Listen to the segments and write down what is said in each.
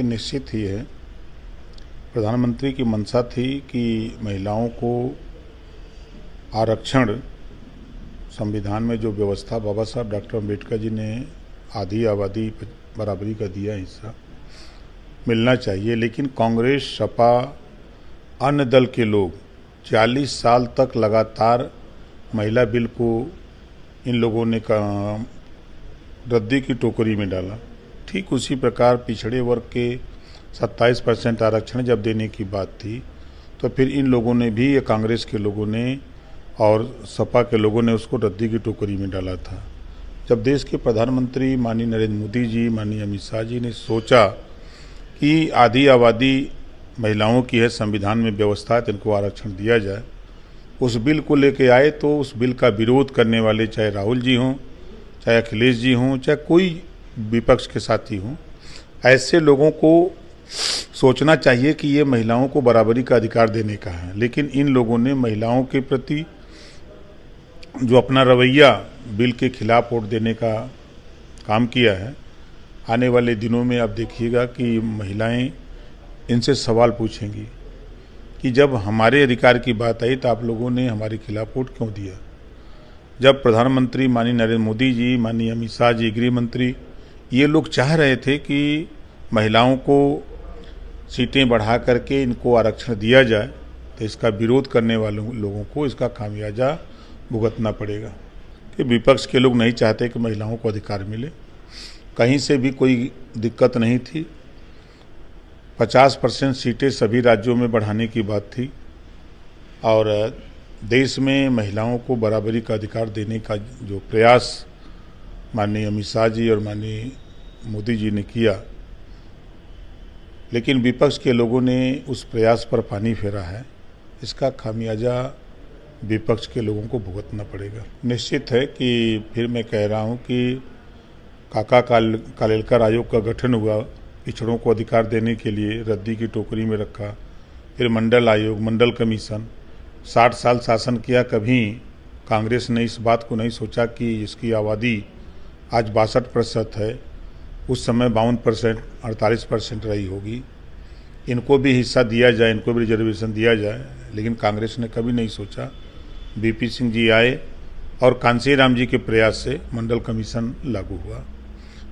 निश्चित ही है। प्रधानमंत्री की मंशा थी कि महिलाओं को आरक्षण, संविधान में जो व्यवस्था बाबा साहब डॉक्टर अम्बेडकर जी ने आधी आबादी बराबरी का दिया हिस्सा मिलना चाहिए, लेकिन कांग्रेस, सपा, अन्य दल के लोग 40 साल तक लगातार महिला बिल को इन लोगों ने रद्दी की टोकरी में डाला। ठीक उसी प्रकार पिछड़े वर्ग के 27% आरक्षण जब देने की बात थी तो फिर इन लोगों ने भी, या कांग्रेस के लोगों ने और सपा के लोगों ने उसको रद्दी की टोकरी में डाला था। जब देश के प्रधानमंत्री माननीय नरेंद्र मोदी जी, माननीय अमित शाह जी ने सोचा कि आधी आबादी महिलाओं की है, संविधान में व्यवस्था है, इनको आरक्षण दिया जाए, उस बिल को लेके आए तो उस बिल का विरोध करने वाले चाहे राहुल जी हों, चाहे अखिलेश जी हों, चाहे कोई विपक्ष के साथी हों, ऐसे लोगों को सोचना चाहिए कि ये महिलाओं को बराबरी का अधिकार देने का है। लेकिन इन लोगों ने महिलाओं के प्रति जो अपना रवैया बिल के खिलाफ वोट देने का काम किया है, आने वाले दिनों में आप देखिएगा कि महिलाएं इनसे सवाल पूछेंगी कि जब हमारे अधिकार की बात आई तो आप लोगों ने हमारे खिलाफ वोट क्यों दिया। जब प्रधानमंत्री माननीय नरेंद्र मोदी जी, माननीय अमित शाह जी, गृह मंत्री, ये लोग चाह रहे थे कि महिलाओं को सीटें बढ़ा करके इनको आरक्षण दिया जाए, तो इसका विरोध करने वाले लोगों को इसका खामियाजा भुगतना पड़ेगा। कि विपक्ष के लोग नहीं चाहते कि महिलाओं को अधिकार मिले, कहीं से भी कोई दिक्कत नहीं थी। 50% सीटें सभी राज्यों में बढ़ाने की बात थी और देश में महिलाओं को बराबरी का अधिकार देने का जो प्रयास माननीय अमित शाह जी और माननीय मोदी जी ने किया, लेकिन विपक्ष के लोगों ने उस प्रयास पर पानी फेरा है। इसका खामियाजा विपक्ष के लोगों को भुगतना पड़ेगा। निश्चित है कि फिर मैं कह रहा हूं कि काका कालेलकर आयोग का गठन हुआ, पिछड़ों को अधिकार देने के लिए रद्दी की टोकरी में रखा, फिर मंडल आयोग, मंडल कमीशन, 60 साल शासन किया, कभी कांग्रेस ने इस बात को नहीं सोचा कि इसकी आबादी आज 62% है, उस समय 52%, 48% रही होगी, इनको भी हिस्सा दिया जाए, इनको भी रिजर्वेशन दिया जाए, लेकिन कांग्रेस ने कभी नहीं सोचा। बीपी सिंह जी आए और कांशीराम जी के प्रयास से मंडल कमीशन लागू हुआ।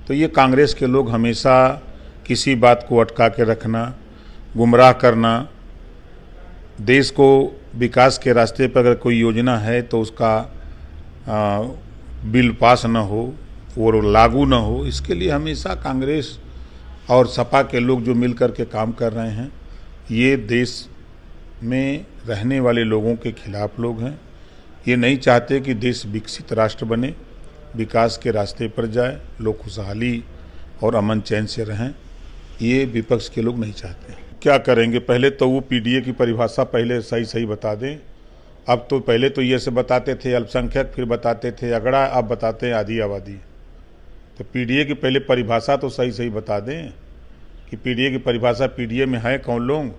तो ये कांग्रेस के लोग हमेशा किसी बात को अटका के रखना, गुमराह करना, देश को विकास के रास्ते पर अगर कोई योजना है तो उसका बिल पास न हो और लागू न हो, इसके लिए हमेशा कांग्रेस और सपा के लोग जो मिल कर के काम कर रहे हैं, ये देश में रहने वाले लोगों के खिलाफ लोग हैं। ये नहीं चाहते कि देश विकसित राष्ट्र बने, विकास के रास्ते पर जाए, लोग खुशहाली और अमन चैन से रहें, ये विपक्ष के लोग नहीं चाहते। क्या करेंगे, पहले तो वो पीडीए की परिभाषा पहले सही बता दें। अब तो पहले तो ये से बताते थे अल्पसंख्यक, फिर बताते थे अगड़ा, अब बताते हैं आधी आबादी। तो पीडीए की पहले परिभाषा तो सही बता दें कि पीडीए की परिभाषा पीडीए में है कौन लोग,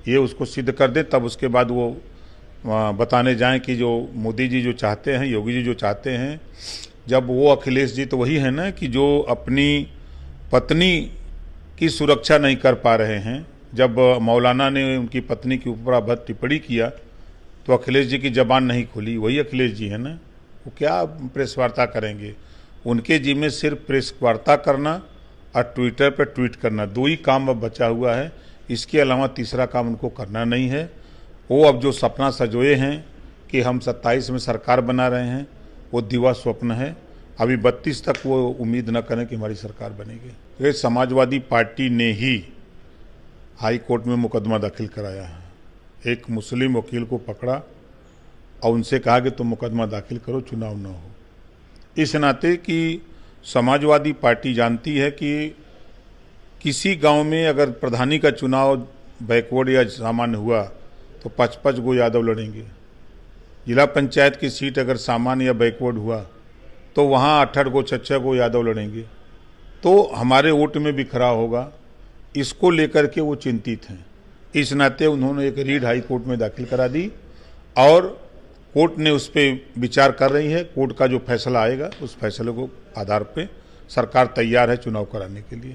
ये उसको सिद्ध कर दें, तब उसके बाद वो बताने जाएं कि जो मोदी जी जो चाहते हैं, योगी जी जो चाहते हैं। जब वो अखिलेश जी तो वही है ना कि जो अपनी पत्नी की सुरक्षा नहीं कर पा रहे हैं। जब मौलाना ने उनकी पत्नी के ऊपर अभद्र टिप्पणी किया तो अखिलेश जी की जबान नहीं खुली, वही अखिलेश जी है ना। वो क्या प्रेस वार्ता करेंगे, उनके जिम्मे सिर्फ प्रेस वार्ता करना और ट्विटर पर ट्वीट करना, 2 ही काम अब बचा हुआ है। इसके अलावा तीसरा काम उनको करना नहीं है। वो अब जो सपना सजोए हैं कि हम 27 में सरकार बना रहे हैं, वो दिवा स्वप्न है। अभी 32 तक वो उम्मीद न करें कि हमारी सरकार बनेगी। ये समाजवादी पार्टी ने ही हाई कोर्ट में मुकदमा दाखिल कराया है। एक मुस्लिम वकील को पकड़ा और उनसे कहा कि तुम मुकदमा दाखिल करो, चुनाव न हो। इस नाते कि समाजवादी पार्टी जानती है कि किसी गांव में अगर प्रधानी का चुनाव बैकवर्ड या सामान्य हुआ तो 55 गो यादव लड़ेंगे। जिला पंचायत की सीट अगर सामान्य या बैकवर्ड हुआ तो वहाँ 68 गो 66 गो यादव लड़ेंगे, तो हमारे वोट में बिखराव होगा। इसको लेकर के वो चिंतित हैं। इस नाते उन्होंने एक रीड हाई कोर्ट में दाखिल करा दी और कोर्ट ने उस पर विचार कर रही है। कोर्ट का जो फैसला आएगा उस फैसले को आधार पे सरकार तैयार है चुनाव कराने के लिए।